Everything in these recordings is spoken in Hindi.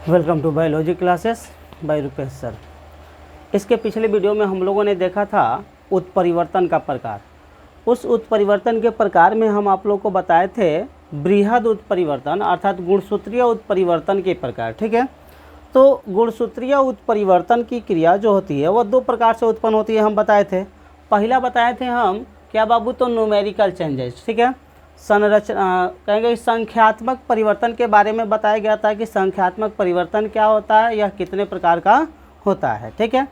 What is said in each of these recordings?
Welcome to biology classes by Rupesh sir. इसके पिछले वीडियो में हम लोगों ने देखा था उत्परिवर्तन का प्रकार। उस उत्परिवर्तन के प्रकार में हम आप लोगों को बताए थे बृहद उत्परिवर्तन अर्थात गुणसूत्रीय उत्परिवर्तन के प्रकार। ठीक है, तो गुणसूत्रीय उत्परिवर्तन की क्रिया जो होती है वह दो प्रकार से उत्पन्न होती है, हम बताए थे। पहला बताए थे हम क्या बाबू, तो न्यूमेरिकल चेंजेस। ठीक है, संरचना कहेंगे संख्यात्मक परिवर्तन के बारे में बताया गया था कि संख्यात्मक परिवर्तन क्या होता है, यह कितने प्रकार का होता है। ठीक है,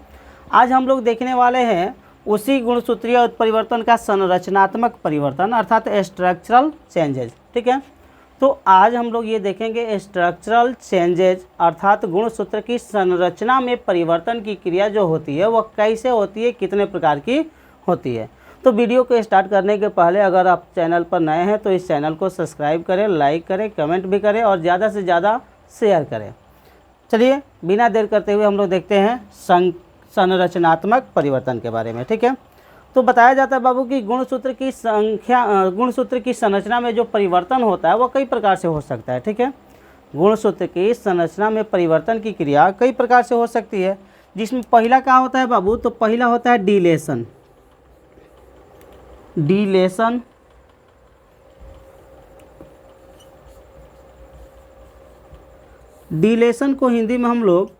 आज हम लोग देखने वाले हैं उसी गुणसूत्रीय उत्परिवर्तन का संरचनात्मक परिवर्तन अर्थात स्ट्रक्चरल चेंजेज। ठीक है, तो आज हम लोग ये देखेंगे स्ट्रक्चरल चेंजेज अर्थात गुणसूत्र की संरचना में परिवर्तन की क्रिया जो होती है वह कैसे होती है, कितने प्रकार की होती है। तो वीडियो को स्टार्ट करने के पहले अगर आप चैनल पर नए हैं तो इस चैनल को सब्सक्राइब करें, लाइक करें, कमेंट भी करें और ज़्यादा से ज़्यादा शेयर करें। चलिए बिना देर करते हुए हम लोग देखते हैं संरचनात्मक परिवर्तन के बारे में। ठीक है, तो बताया जाता है बाबू कि गुणसूत्र की संरचना में जो परिवर्तन होता है वह कई प्रकार से हो सकता है। ठीक है, गुणसूत्र की संरचना में परिवर्तन की क्रिया कई प्रकार से हो सकती है, जिसमें पहला क्या होता है बाबू, तो पहला होता है डिलेशन। डिलेशन डिलेशन को हिंदी में हम लोग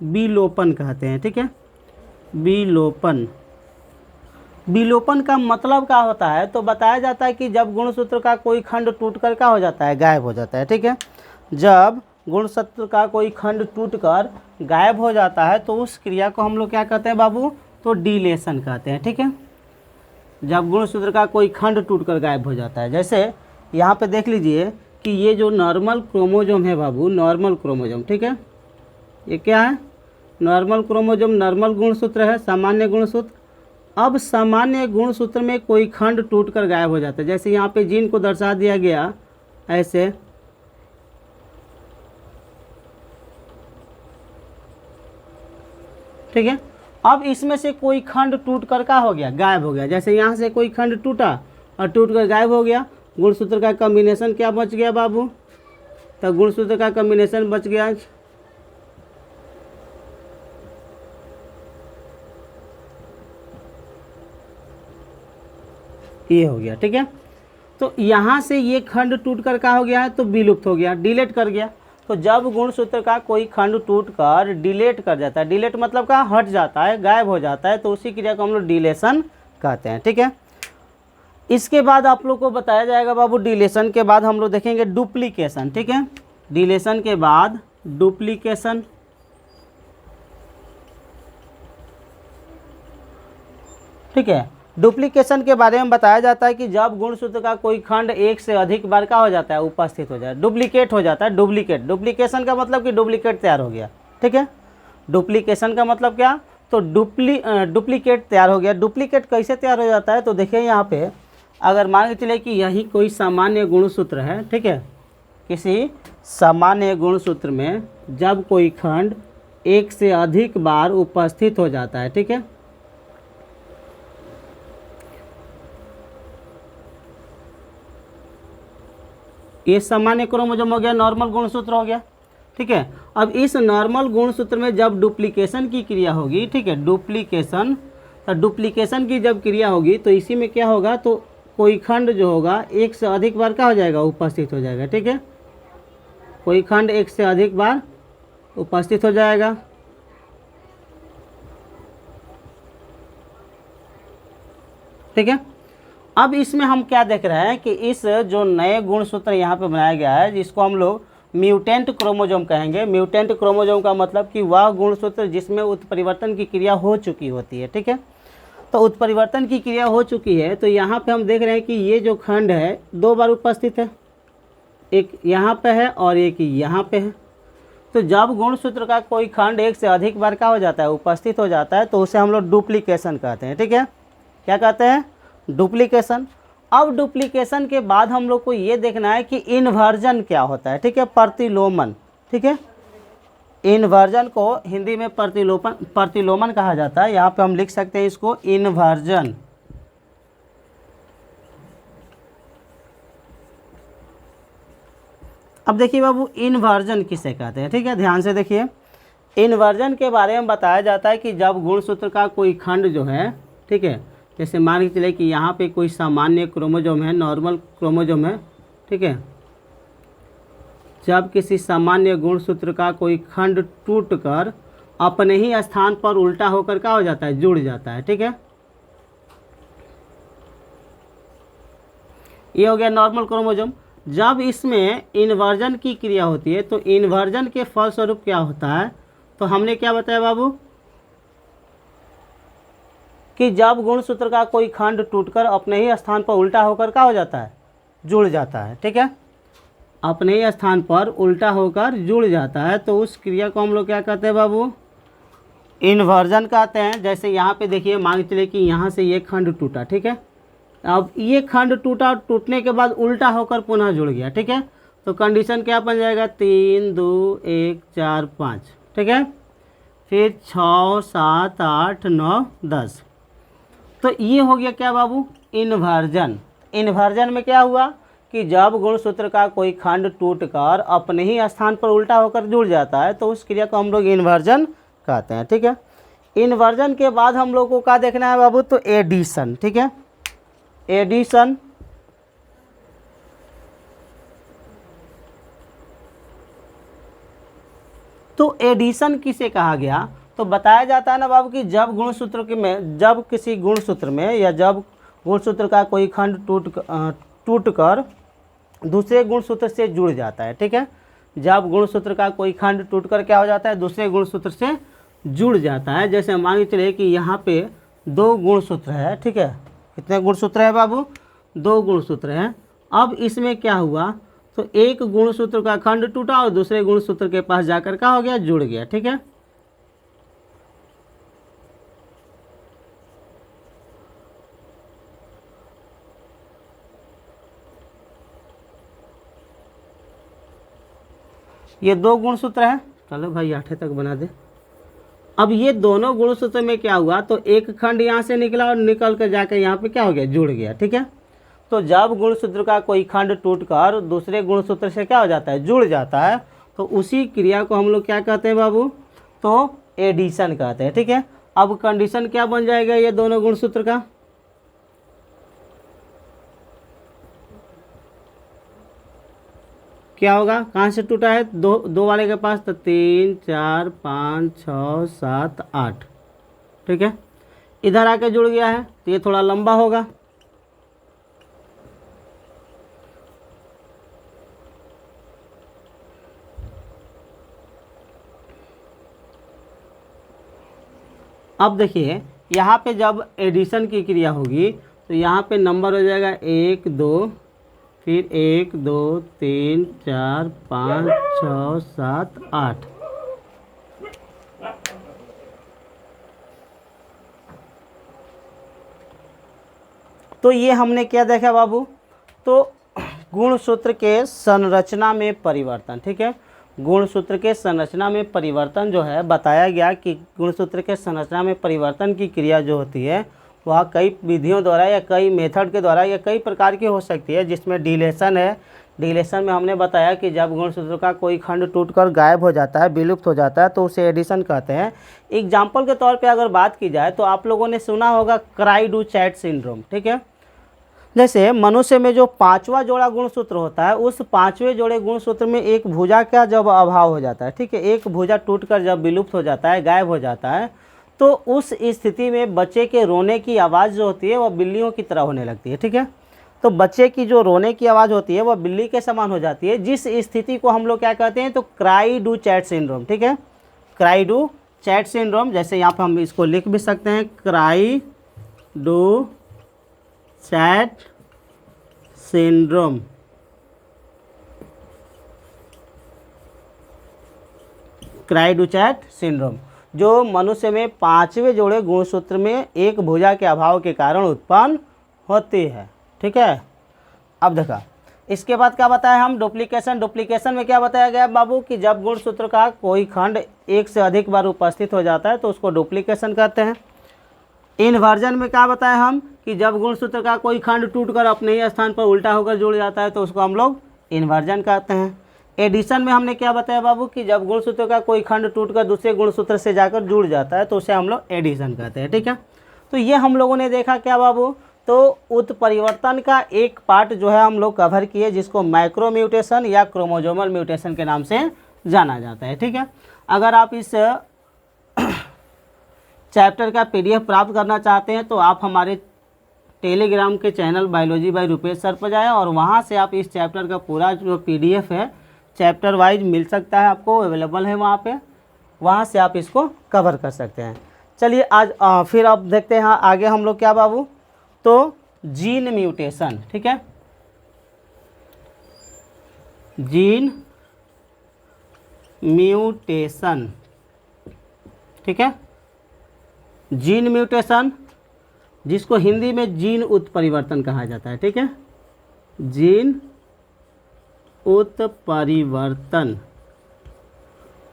विलोपन कहते हैं। ठीक है, विलोपन। विलोपन का मतलब क्या होता है, तो बताया जाता है कि जब गुणसूत्र का कोई खंड टूटकर क्या हो जाता है, गायब हो जाता है। ठीक है, जब गुणसूत्र का कोई खंड टूटकर गायब हो जाता है तो उस क्रिया को हम लोग क्या कहते हैं बाबू, तो डिलेशन कहते हैं। ठीक है, जब गुणसूत्र का कोई खंड टूटकर गायब हो जाता है, जैसे यहाँ पे देख लीजिए कि ये जो नॉर्मल क्रोमोजोम है बाबू, नॉर्मल क्रोमोजोम। ठीक है, ये क्या है, नॉर्मल क्रोमोजोम, नॉर्मल गुणसूत्र है, सामान्य गुणसूत्र। अब सामान्य गुणसूत्र में कोई खंड टूटकर गायब हो जाता है, जैसे यहाँ पे जीन को दर्शा दिया गया ऐसे। ठीक है, अब इसमें से कोई खंड टूटकर क्या हो गया, गायब हो गया। जैसे यहाँ से कोई खंड टूटा और टूटकर गायब हो गया, गुणसूत्र का कॉम्बिनेशन क्या बच गया बाबू, तो गुणसूत्र का कॉम्बिनेशन बच गया ये हो गया। ठीक है, तो यहाँ से ये खंड टूटकर क्या हो गया है, तो विलुप्त हो गया, डिलीट कर गया। तो जब गुणसूत्र का कोई खंड टूटकर डिलीट कर जाता है, डिलीट मतलब का हट जाता है, गायब हो जाता है, तो उसी क्रिया को हम लोग डिलेशन कहते हैं। ठीक है, इसके बाद आप लोग को बताया जाएगा बाबू, डिलेशन के बाद हम लोग देखेंगे डुप्लीकेशन। ठीक है, डिलेशन के बाद डुप्लीकेशन। ठीक है, डुप्लीकेशन के बारे में बताया जाता है कि जब गुणसूत्र का कोई खंड एक से अधिक बार का हो जाता है, उपस्थित हो जाए, डुप्लीकेट हो जाता है। डुप्लीकेशन का मतलब कि डुप्लीकेट तैयार हो गया। ठीक है, डुप्लीकेशन का मतलब क्या, तो डुप्लीकेट तैयार हो गया। डुप्लीकेट कैसे तैयार हो जाता है, तो देखिए यहाँ पे अगर मान के चले कि यही कोई सामान्य गुणसूत्र है। ठीक है, किसी सामान्य गुणसूत्र में जब कोई खंड एक से अधिक बार उपस्थित हो जाता है, ठीक है, ये सामान्य क्रोमोसोम हो गया, नॉर्मल गुणसूत्र हो गया। ठीक है, अब इस नॉर्मल गुणसूत्र में जब डुप्लीकेशन की क्रिया होगी, ठीक है, डुप्लीकेशन, तो डुप्लीकेशन की जब क्रिया होगी तो इसी में क्या होगा, तो कोई खंड जो होगा एक से अधिक बार क्या हो जाएगा, उपस्थित हो जाएगा। ठीक है, कोई खंड एक से अधिक बार उपस्थित हो जाएगा। ठीक है, अब इसमें हम क्या देख रहे हैं कि इस जो नए गुणसूत्र यहाँ पे बनाया गया है, जिसको हम लोग म्यूटेंट क्रोमोजोम कहेंगे। म्यूटेंट क्रोमोजोम का मतलब कि वह गुणसूत्र जिसमें उत्परिवर्तन की क्रिया हो चुकी होती है। ठीक है, तो उत्परिवर्तन की क्रिया हो चुकी है, तो यहाँ पे हम देख रहे हैं कि ये जो खंड है दो बार उपस्थित है, एक यहाँ पे है और एक यहाँ पे है। तो जब गुणसूत्र का कोई खंड एक से अधिक बार का हो जाता है, उपस्थित हो जाता है, तो उसे हम लोग डुप्लीकेशन कहते हैं। ठीक है, क्या कहते हैं, डुप्लीकेशन। अब डुप्लीकेशन के बाद हम लोग को ये देखना है कि इन्वर्जन क्या होता है। ठीक है, प्रतिलोमन। ठीक है, इन्वर्जन को हिंदी में प्रतिलोमन कहा जाता है। यहाँ पे हम लिख सकते हैं इसको इन्वर्जन। अब देखिए बाबू, इन्वर्जन किसे कहते हैं, ठीक है, ध्यान से देखिए। इन्वर्जन के बारे में बताया जाता है कि जब गुणसूत्र का कोई खंड जो है, ठीक है, जैसे मान के चले कि यहाँ पे कोई सामान्य क्रोमोसोम है, नॉर्मल क्रोमोसोम है, ठीक है, जब किसी सामान्य गुणसूत्र का कोई खंड टूटकर अपने ही स्थान पर उल्टा होकर क्या हो जाता है, जुड़ जाता है, ठीक है। ये हो गया नॉर्मल क्रोमोसोम। जब इसमें इन्वर्जन की क्रिया होती है तो इन्वर्जन के फलस्वरूप क्या होता है, तो हमने क्या बताया बाबू कि जब गुणसूत्र का कोई खंड टूटकर अपने ही स्थान पर उल्टा होकर क्या हो जाता है, जुड़ जाता है, ठीक है, अपने ही स्थान पर उल्टा होकर जुड़ जाता है, तो उस क्रिया को हम लोग क्या कहते हैं बाबू, इन्वर्जन कहते हैं। जैसे यहाँ पे देखिए, मान के चलिए कि यहाँ से ये खंड टूटा, ठीक है, अब ये खंड टूटा, टूटने के बाद उल्टा होकर पुनः जुड़ गया, ठीक है, तो कंडीशन क्या बन जाएगा, 3 2 1 4 5, ठीक है, फिर 6 7 8 9 10। तो ये हो गया क्या बाबू, इन्वर्जन। इन्वर्जन में क्या हुआ कि जब गुणसूत्र का कोई खंड टूटकर अपने ही स्थान पर उल्टा होकर जुड़ जाता है तो उस क्रिया को हम लोग इन्वर्जन कहते हैं, ठीक है। इन्वर्जन के बाद हम लोग को क्या देखना है बाबू, तो एडिशन, ठीक है, एडिशन। तो एडिशन किसे कहा गया, तो बताया जाता है ना बाबू कि जब गुणसूत्र के में, जब किसी गुणसूत्र में या जब गुणसूत्र का कोई खंड टूटकर दूसरे गुणसूत्र से जुड़ जाता है, ठीक है, जब गुणसूत्र का कोई खंड टूटकर क्या हो जाता है, दूसरे गुणसूत्र से जुड़ जाता है। जैसे मान के चलिए कि यहाँ पे 2 गुणसूत्र है, ठीक है, कितने गुणसूत्र है बाबू, 2 गुणसूत्र हैं। अब इसमें क्या हुआ, तो एक गुणसूत्र का खंड टूटा और दूसरे गुणसूत्र के पास जाकर क्या हो गया, जुड़ गया, ठीक है। ये 2 गुणसूत्र है, चलो भाई 8 तक बना दे। अब ये दोनों गुणसूत्र में क्या हुआ, तो एक खंड यहाँ से निकला और निकल कर जाकर यहाँ पे क्या हो गया, जुड़ गया, ठीक है। तो जब गुणसूत्र का कोई खंड टूटकर दूसरे गुणसूत्र से क्या हो जाता है, जुड़ जाता है, तो उसी क्रिया को हम लोग क्या कहते हैं बाबू, तो एडिशन कहते हैं, ठीक है। अब कंडीशन क्या बन जाएगा ये दोनों गुणसूत्र का, क्या होगा, कहाँ से टूटा है, 2 वाले के पास, तो 3 4 5 6 7 8, ठीक है, इधर आके जुड़ गया है, तो ये थोड़ा लंबा होगा। अब देखिए यहाँ पे जब एडिशन की क्रिया होगी तो यहाँ पे नंबर हो जाएगा 1 2, फिर 1 2 3 4 5 6 7 8। तो ये हमने क्या देखा बाबू, तो गुणसूत्र के संरचना में परिवर्तन, ठीक है, गुणसूत्र के संरचना में परिवर्तन जो है बताया गया कि गुणसूत्र के संरचना में परिवर्तन की क्रिया जो होती है वह कई विधियों द्वारा या कई मेथड के द्वारा या कई प्रकार की हो सकती है, जिसमें डिलेशन है। डिलेशन में हमने बताया कि जब गुणसूत्र का कोई खंड टूटकर गायब हो जाता है, विलुप्त हो जाता है, तो उसे एडिशन कहते हैं। एग्जाम्पल के तौर पे अगर बात की जाए तो आप लोगों ने सुना होगा क्राई-डू-चैट सिंड्रोम, ठीक है। जैसे मनुष्य में जो 5वां जोड़ा गुणसूत्र होता है, उस 5वें जोड़े गुणसूत्र में एक भुजा का जब अभाव हो जाता है, ठीक है, एक भुजा टूटकर जब विलुप्त हो जाता है, गायब हो जाता है, तो उस स्थिति में बच्चे के रोने की आवाज़ जो होती है वह बिल्लियों की तरह होने लगती है, ठीक है। तो बच्चे की जो रोने की आवाज़ होती है वह बिल्ली के समान हो जाती है, जिस स्थिति को हम लोग क्या कहते हैं, तो क्राई-डू-चैट सिंड्रोम, ठीक है, क्राई-डू-चैट सिंड्रोम। जैसे यहाँ पर हम इसको लिख भी सकते हैं, क्राई-डू-चैट सिंड्रोम, क्राई-डू-चैट सिंड्रोम, जो मनुष्य में 5वें जोड़े गुणसूत्र में एक भुजा के अभाव के कारण उत्पन्न होती है, ठीक है। अब देखा इसके बाद क्या बताया हम, डुप्लीकेशन। डुप्लीकेशन में क्या बताया गया बाबू कि जब गुणसूत्र का कोई खंड एक से अधिक बार उपस्थित हो जाता है तो उसको डुप्लीकेशन कहते हैं। इन्वर्जन में क्या बताया हम कि जब गुणसूत्र का कोई खंड टूटकर अपने ही स्थान पर उल्टा होकर जुड़ जाता है तो उसको हम लोग इन्वर्जन कहते हैं। एडिशन में हमने क्या बताया बाबू कि जब गुणसूत्र का कोई खंड टूटकर दूसरे गुणसूत्र से जाकर जुड़ जाता है तो उसे हम लोग एडिशन कहते हैं, ठीक है। तो ये हम लोगों ने देखा क्या बाबू, तो उत्परिवर्तन का एक पार्ट जो है हम लोग कवर किए जिसको माइक्रो म्यूटेशन या क्रोमोजोमल म्यूटेशन के नाम से जाना जाता है, ठीक है। अगर आप इस चैप्टर का PDF प्राप्त करना चाहते हैं तो आप हमारे टेलीग्राम के channel biology by Rupesh sir पर जाएं और वहां से आप इस चैप्टर का पूरा जो PDF है चैप्टर वाइज मिल सकता है, आपको अवेलेबल है वहाँ पे, वहाँ से आप इसको कवर कर सकते हैं। चलिए आज फिर आप देखते हैं आगे हम लोग क्या बाबू, तो जीन म्यूटेशन, ठीक है। जीन म्यूटेशन, ठीक है। जीन म्यूटेशन जिसको हिंदी में जीन उत्परिवर्तन कहा जाता है, ठीक है। जीन उत्परिवर्तन।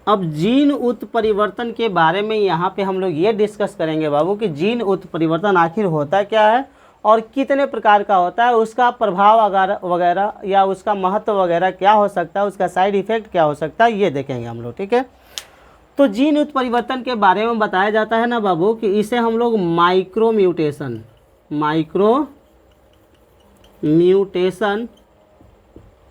अब जीन उत्परिवर्तन के बारे में यहाँ पे हम लोग ये डिस्कस करेंगे बाबू कि जीन उत्परिवर्तन आखिर होता क्या है और कितने प्रकार का होता है, उसका प्रभाव वगैरह या उसका महत्व वगैरह क्या हो सकता है, उसका साइड इफ़ेक्ट क्या हो सकता है, ये देखेंगे हम लोग, ठीक है। तो जीन उत्परिवर्तन के बारे में बताया जाता है ना बाबू कि इसे हम लोग माइक्रो म्यूटेशन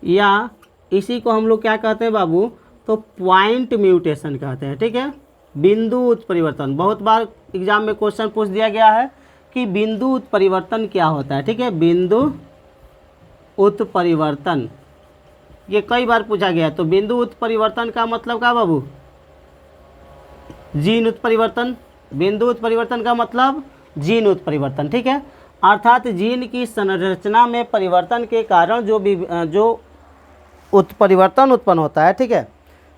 या इसी को हम लोग क्या कहते हैं बाबू, तो पॉइंट म्यूटेशन कहते हैं, ठीक है। बिंदु उत्परिवर्तन, बहुत बार एग्जाम में क्वेश्चन पूछ दिया गया है कि बिंदु उत्परिवर्तन क्या होता है, ठीक है। बिंदु उत्परिवर्तन ये कई बार पूछा गया है। तो बिंदु उत्परिवर्तन का मतलब क्या बाबू, जीन उत्परिवर्तन। बिंदु उत्परिवर्तन का मतलब जीन उत्परिवर्तन, ठीक है। अर्थात जीन की संरचना में परिवर्तन के कारण जो उत्परिवर्तन उत्पन्न होता है, ठीक है।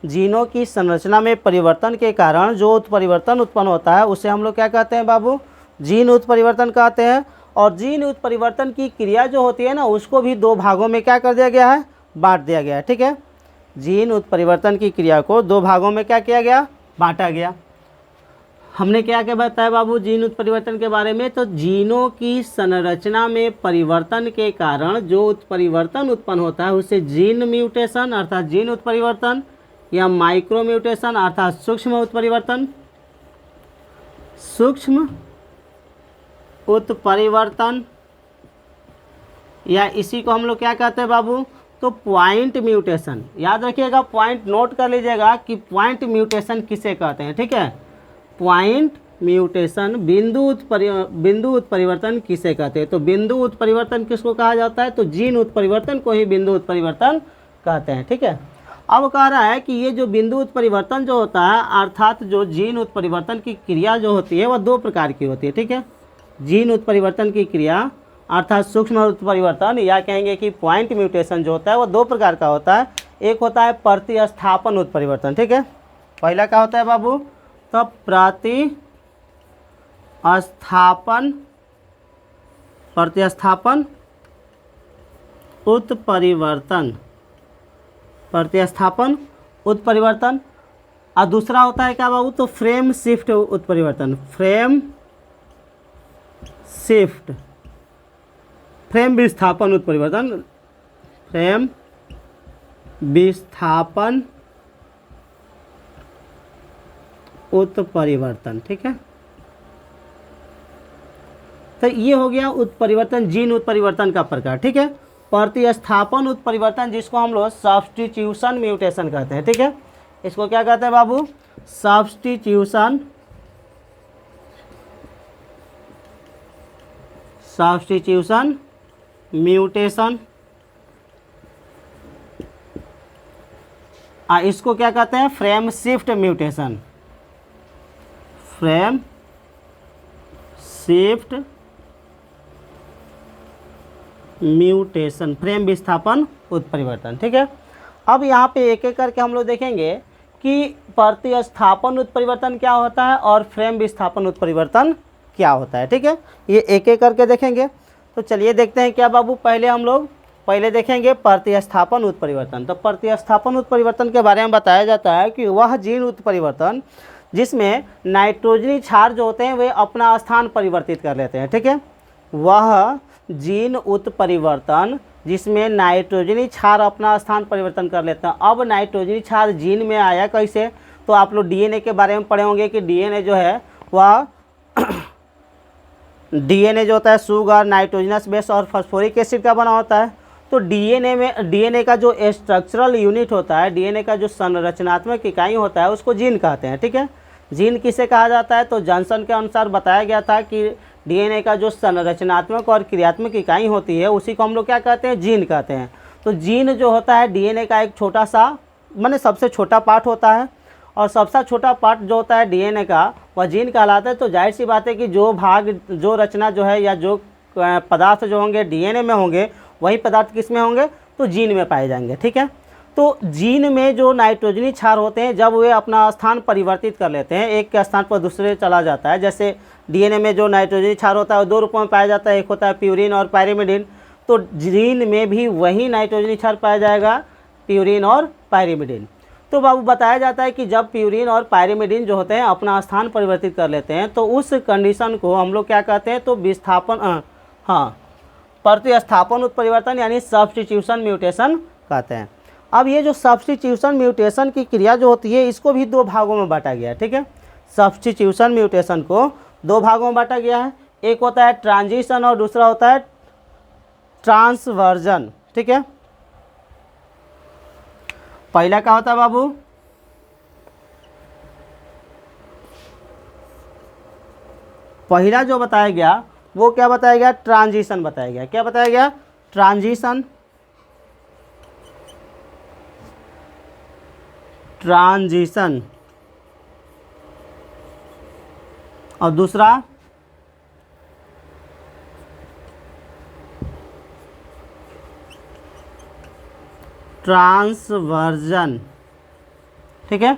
जीनों की संरचना में परिवर्तन के कारण जो उत्परिवर्तन उत्पन्न होता है उसे हम लोग क्या कहते हैं बाबू, जीन उत्परिवर्तन कहते हैं। और जीन उत्परिवर्तन की क्रिया जो होती है ना उसको भी दो भागों में क्या कर दिया गया है, बांट दिया गया है, ठीक है। जीन उत्परिवर्तन की क्रिया को दो भागों में क्या किया गया, बांटा गया। हमने क्या क्या बताया बाबू जीन उत्परिवर्तन के बारे में, तो जीनों की संरचना में परिवर्तन के कारण जो उत्परिवर्तन उत्पन्न होता है उसे जीन म्यूटेशन अर्थात जीन उत्परिवर्तन या माइक्रो म्यूटेशन अर्थात सूक्ष्म उत्परिवर्तन, सूक्ष्म उत्परिवर्तन या इसी को हम लोग क्या कहते हैं बाबू, तो पॉइंट म्यूटेशन। याद रखिएगा, पॉइंट नोट कर लीजिएगा कि पॉइंट म्यूटेशन किसे कहते हैं, ठीक है। पॉइंट म्यूटेशन बिंदु उत्परिवर्तन किसे कहते हैं, तो बिंदु उत्परिवर्तन किसको कहा जाता है, तो जीन उत्परिवर्तन को ही बिंदु उत्परिवर्तन कहते हैं, ठीक है। अब कह रहा है कि ये जो बिंदु उत्परिवर्तन जो होता है अर्थात जो जीन उत्परिवर्तन की क्रिया जो होती है वह दो प्रकार की होती है, ठीक है। जीन उत्परिवर्तन की क्रिया अर्थात सूक्ष्म उत्परिवर्तन या कहेंगे कि पॉइंट म्यूटेशन जो होता है वो दो प्रकार का होता है। एक होता है प्रतिस्थापन उत्परिवर्तन, ठीक है। पहला क्या होता है बाबू, तो प्रतिस्थापन उत्परिवर्तन और दूसरा होता है क्या बाबू, तो फ्रेम शिफ्ट उत्परिवर्तन, फ्रेम विस्थापन उत्परिवर्तन, फ्रेम विस्थापन उत्परिवर्तन, ठीक है। तो ये हो गया उत्परिवर्तन, जीन उत्परिवर्तन का प्रकार, ठीक है। प्रतिस्थापन उत्परिवर्तन जिसको हम लोग सब्स्टिट्यूशन म्यूटेशन कहते हैं, ठीक है। इसको क्या कहते हैं बाबू, सब्स्टिट्यूशन म्यूटेशन। इसको क्या कहते हैं, frame shift mutation, frame shift mutation, frame विस्थापन उत्परिवर्तन, ठीक है। अब यहाँ पे एक एक करके हम लोग देखेंगे कि प्रतिस्थापन उत्परिवर्तन क्या होता है और फ्रेम विस्थापन उत्परिवर्तन क्या होता है, ठीक है। ये एक एक करके देखेंगे। तो चलिए देखते हैं क्या बाबू, पहले देखेंगे प्रतिस्थापन उत्परिवर्तन। तो प्रतिस्थापन उत्परिवर्तन के बारे में बताया जाता है कि वह जीन उत्परिवर्तन जिसमें नाइट्रोजनी क्षार जो होते हैं वे अपना स्थान परिवर्तित कर लेते हैं, ठीक है। वह जीन उत्परिवर्तन जिसमें नाइट्रोजनी क्षार अपना स्थान परिवर्तन कर लेते हैं। अब नाइट्रोजनी क्षार जीन में आया कैसे, तो आप लोग डीएनए के बारे में पढ़े होंगे कि डीएनए जो है वह डीएनए जो होता है शुगर, नाइट्रोजनस बेस और फास्फोरिक एसिड का बना होता है। तो डीएनए का जो स्ट्रक्चरल यूनिट होता है, डीएनए का जो संरचनात्मक इकाई होता है उसको जीन कहते हैं। ठीक है, जीन किसे कहा जाता है, तो जॉनसन के अनुसार बताया गया था कि डीएनए का जो संरचनात्मक और क्रियात्मक इकाई होती है उसी को हम लोग क्या कहते हैं, जीन कहते हैं। तो जीन जो होता है डीएनए का एक छोटा सा माने सबसे छोटा पार्ट होता है, और सबसे छोटा पार्ट जो होता है डीएनए का वह जीन कहलाता है। तो जाहिर सी बात है कि जो भाग, जो रचना जो है या जो पदार्थ जो होंगे डीएनए में होंगे वही पदार्थ किस में होंगे, तो जीन में पाए जाएंगे। ठीक है, तो जीन में जो नाइट्रोजनी क्षार होते हैं जब वे अपना स्थान परिवर्तित कर लेते हैं, एक के स्थान पर दूसरे चला जाता है, जैसे डीएनए में जो नाइट्रोजनी क्षार होता है वो दो रूपों में पाया जाता है, एक होता है प्यूरिन और पायरिमिडिन। तो जीन में भी वही नाइट्रोजनी क्षार पाया जाएगा, प्यूरिन और पायरिमिडिन। तो बाबू बताया जाता है कि जब प्यूरिन और पायरिमिडिन जो होते हैं अपना स्थान परिवर्तित कर लेते हैं तो उस कंडीशन को हम लोग क्या कहते हैं, तो विस्थापन प्रतिस्थापन उत्परिवर्तन यानी सब्स्टिट्यूशन म्यूटेशन कहते हैं। अब ये जो सब्स्टिट्यूशन म्यूटेशन की क्रिया जो होती है इसको भी दो भागों में बांटा गया है। ठीक है, सब्स्टिट्यूशन म्यूटेशन को दो भागों में बांटा गया है, एक होता है ट्रांजिशन और दूसरा होता है ट्रांसवर्जन। ठीक है, पहला क्या होता है बाबू, पहला जो बताया गया वो क्या बताया गया, ट्रांजिशन बताया गया। क्या बताया गया, ट्रांजिशन। ट्रांजिशन और दूसरा ट्रांसवर्जन। ठीक है,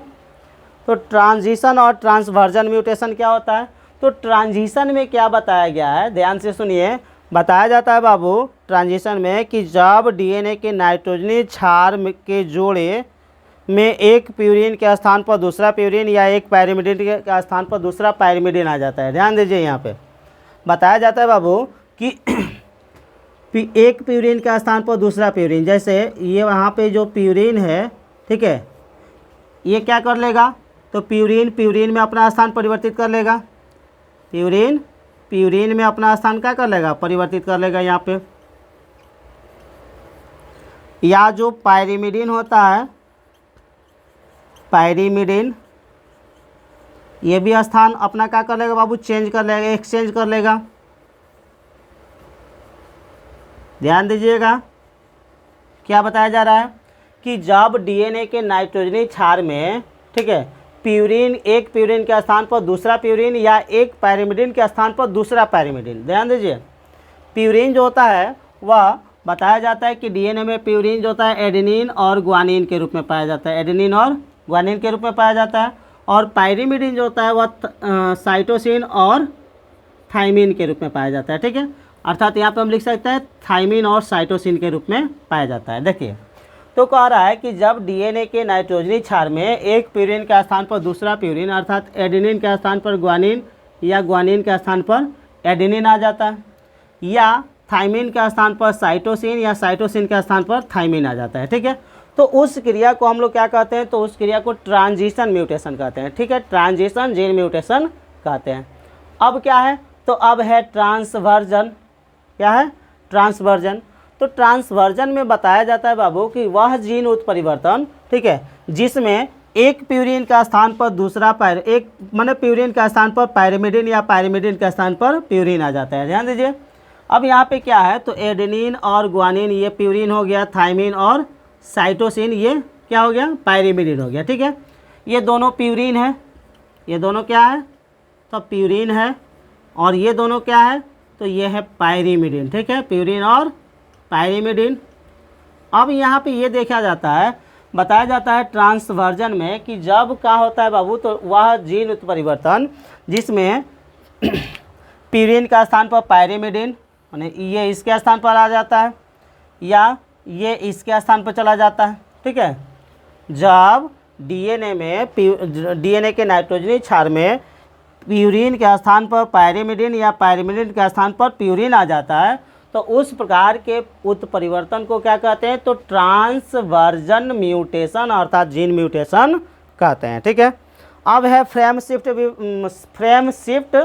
तो ट्रांजिशन और ट्रांसवर्जन म्यूटेशन क्या होता है, तो ट्रांजिशन में क्या बताया गया है, ध्यान से सुनिए। बताया जाता है बाबू ट्रांजिशन में कि जब डीएनए के नाइट्रोजनी क्षार के जोड़े में एक प्यूरिन के स्थान पर दूसरा प्यूरिन या एक पायरिमिडिन के स्थान पर दूसरा पायरिमिडिन आ जाता है। ध्यान दीजिए, यहाँ पे बताया जाता है बाबू कि एक प्यूरिन के स्थान पर दूसरा प्यूरिन, जैसे ये वहाँ पे जो प्यूरिन है, ठीक है, ये क्या कर लेगा, तो प्यूरिन में अपना स्थान परिवर्तित कर लेगा, प्यूरिन में अपना स्थान क्या कर लेगा, परिवर्तित कर लेगा यहाँ पे। या जो पायरिमिडिन होता है, पायरिमिडिन, ये भी स्थान अपना क्या कर लेगा बाबू, चेंज कर लेगा, एक्सचेंज कर लेगा। ध्यान दीजिएगा, क्या बताया जा रहा है कि जब डीएनए के नाइट्रोजनी क्षार में, ठीक है, एक प्यूरिन के स्थान पर दूसरा प्यूरिन या एक पायरिमिडिन के स्थान पर दूसरा पायरिमिडिन, ध्यान दीजिए, प्यूरिन जो होता है वह बताया जाता है कि डीएनए में प्यूरिन जो होता है एडेनिन और ग्वानिन के रूप में पाया जाता है, एडेनिन और ग्वानिन के रूप में पाया जाता है, और पायरिमिडिन जो होता है वह साइटोसिन और थाइमिन के रूप में पाया जाता है। ठीक है, अर्थात यहाँ पे हम लिख सकते हैं थाइमिन और साइटोसिन के रूप में पाया जाता है। देखिए, तो कह रहा है कि जब डीएनए के नाइट्रोजनी क्षार में एक प्यूरिन के स्थान पर दूसरा प्यूरिन अर्थात एडेनिन के स्थान पर ग्वानिन या ग्वानिन के स्थान पर एडेनिन आ जाता है, या थाइमिन के स्थान पर साइटोसिन या साइटोसिन के स्थान पर थाइमिन आ जाता है। ठीक है, तो उस क्रिया को हम लोग क्या कहते हैं, तो उस क्रिया को ट्रांजिशन म्यूटेशन कहते हैं। ठीक है, ट्रांजिशन जीन म्यूटेशन कहते हैं। अब क्या है, तो अब है ट्रांसवर्जन। क्या है, ट्रांसवर्जन। तो ट्रांसवर्जन में बताया जाता है बाबू कि वह जीन उत्परिवर्तन, ठीक है, जिसमें एक प्यूरिन का स्थान पर दूसरा प्यूरिन का स्थान पर पायरिमिडिन या पायरिमिडिन के स्थान पर प्यूरिन आ जाता है। ध्यान दीजिए, अब यहाँ पे क्या है, तो एडेनिन और ग्वानिन ये प्यूरिन हो गया, थाइमिन और साइटोसिन ये क्या हो गया, पायरिमिडिन हो गया। ठीक है, ये दोनों प्यूरिन है, ये दोनों क्या है, तो प्यूरिन है, और ये दोनों क्या है, तो ये है पायरिमिडिन। ठीक है, प्यूरिन और पायरिमिडिन। अब यहाँ पे ये देखा जाता है, बताया जाता है ट्रांसवर्जन में कि जब क्या होता है बाबू, तो वह जीन उत्परिवर्तन जिसमें प्यूरिन का स्थान पर पायरिमिडिन यानी ये इसके स्थान पर आ जाता है या ये इसके स्थान पर चला जाता है। ठीक है, जब डीएनए के नाइट्रोजनी क्षार में प्यूरिन के स्थान पर पायरिमिडिन या पायरिमिडिन के स्थान पर प्यूरिन आ जाता है तो उस प्रकार के उत्परिवर्तन को क्या कहते हैं, तो ट्रांसवर्जन म्यूटेशन अर्थात जीन म्यूटेशन कहते हैं। ठीक है, अब है फ्रेम शिफ्ट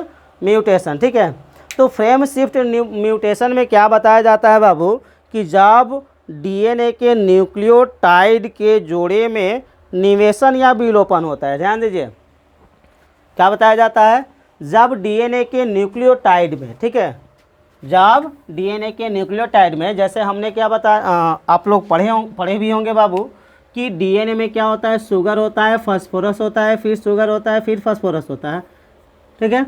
म्यूटेशन। ठीक है, तो फ्रेम शिफ्ट म्यूटेशन में क्या बताया जाता है बाबू कि जब डीएनए के न्यूक्लियोटाइड के जोड़े में निवेशन या विलोपन होता है, ध्यान दीजिए क्या बताया जाता है, जब डीएनए के न्यूक्लियोटाइड में, ठीक है, जब डीएनए के न्यूक्लियोटाइड में, जैसे हमने क्या बताया, आप लोग पढ़े भी होंगे बाबू कि डीएनए में क्या होता है, शुगर होता है, फास्फोरस होता है, फिर शुगर होता है, फिर फास्फोरस होता है। ठीक है,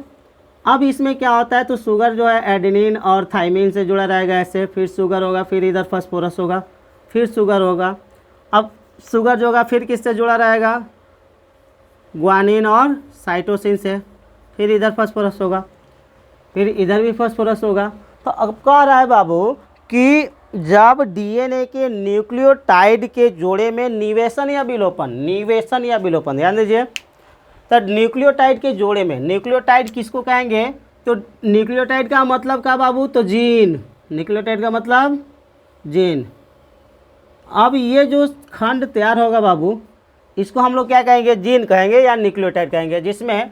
अब इसमें क्या होता है, तो शुगर जो है एडेनिन और थाइमिन से जुड़ा रहेगा ऐसे, फिर शुगर होगा, फिर इधर फास्फोरस होगा, फिर शुगर होगा। अब शुगर जो होगा फिर किससे जुड़ा रहेगा, ग्वानिन और साइटोसिन से, फिर इधर फास्फोरस होगा, फिर इधर भी फास्फोरस होगा। तो अब कह रहा है बाबू कि जब डीएनए के न्यूक्लियोटाइड के जोड़े में निवेशन या विलोपन, ध्यान दीजिए, तो न्यूक्लियोटाइड के जोड़े में, न्यूक्लियोटाइड किसको कहेंगे, तो न्यूक्लियोटाइड का मतलब क्या बाबू, तो जीन, न्यूक्लियोटाइड का मतलब जीन। अब ये जो खंड तैयार होगा बाबू, इसको हम लोग क्या कहेंगे, जीन कहेंगे या न्यूक्लियोटाइड कहेंगे, जिसमें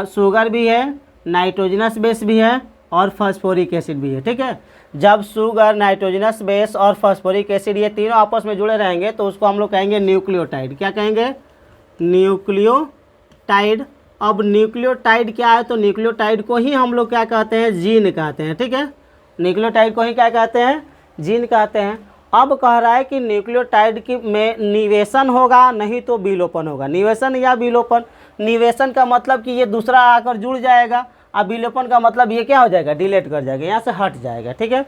शुगर भी है, नाइट्रोजनस बेस भी है और फास्फोरिक एसिड भी है। ठीक है, जब शुगर, नाइट्रोजनस बेस और फास्फोरिक एसिड ये तीनों आपस में जुड़े रहेंगे तो उसको हम लोग कहेंगे न्यूक्लियोटाइड। क्या कहेंगे, न्यूक्लियोटाइड। अब न्यूक्लियोटाइड क्या है, तो न्यूक्लियोटाइड को ही हम लोग क्या कहते हैं, जीन कहते हैं। ठीक है, न्यूक्लियोटाइड को ही क्या कहते हैं, जीन कहते हैं। अब कह रहा है कि न्यूक्लियोटाइड की में निवेशन होगा नहीं तो विलोपन होगा, निवेशन या विलोपन। निवेशन का मतलब कि ये दूसरा आकर जुड़ जाएगा, अब विलोपन का मतलब ये क्या हो जाएगा, डिलीट कर जाएगा, यहाँ से हट जाएगा। ठीक है,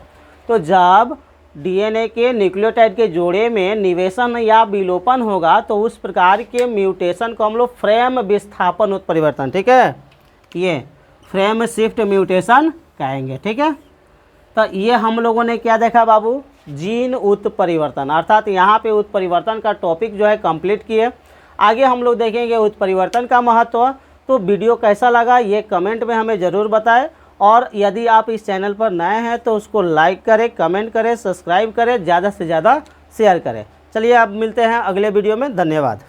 तो जब डीएनए के न्यूक्लियोटाइड के जोड़े में निवेशन या विलोपन होगा तो उस प्रकार के म्यूटेशन को हम लोग फ्रेम विस्थापन उत्परिवर्तन, ठीक है, ये फ्रेम शिफ्ट म्यूटेशन कहेंगे। ठीक है, तो ये हम लोगों ने क्या देखा बाबू, जीन उत्परिवर्तन, अर्थात यहाँ पे उत्परिवर्तन का टॉपिक जो है कंप्लीट किए। आगे हम लोग देखेंगे उत्परिवर्तन का महत्व। तो वीडियो कैसा लगा ये कमेंट में हमें ज़रूर बताएं, और यदि आप इस चैनल पर नए हैं तो उसको लाइक करें, कमेंट करें, सब्सक्राइब करें, ज़्यादा से ज़्यादा शेयर करें। चलिए अब मिलते हैं अगले वीडियो में, धन्यवाद।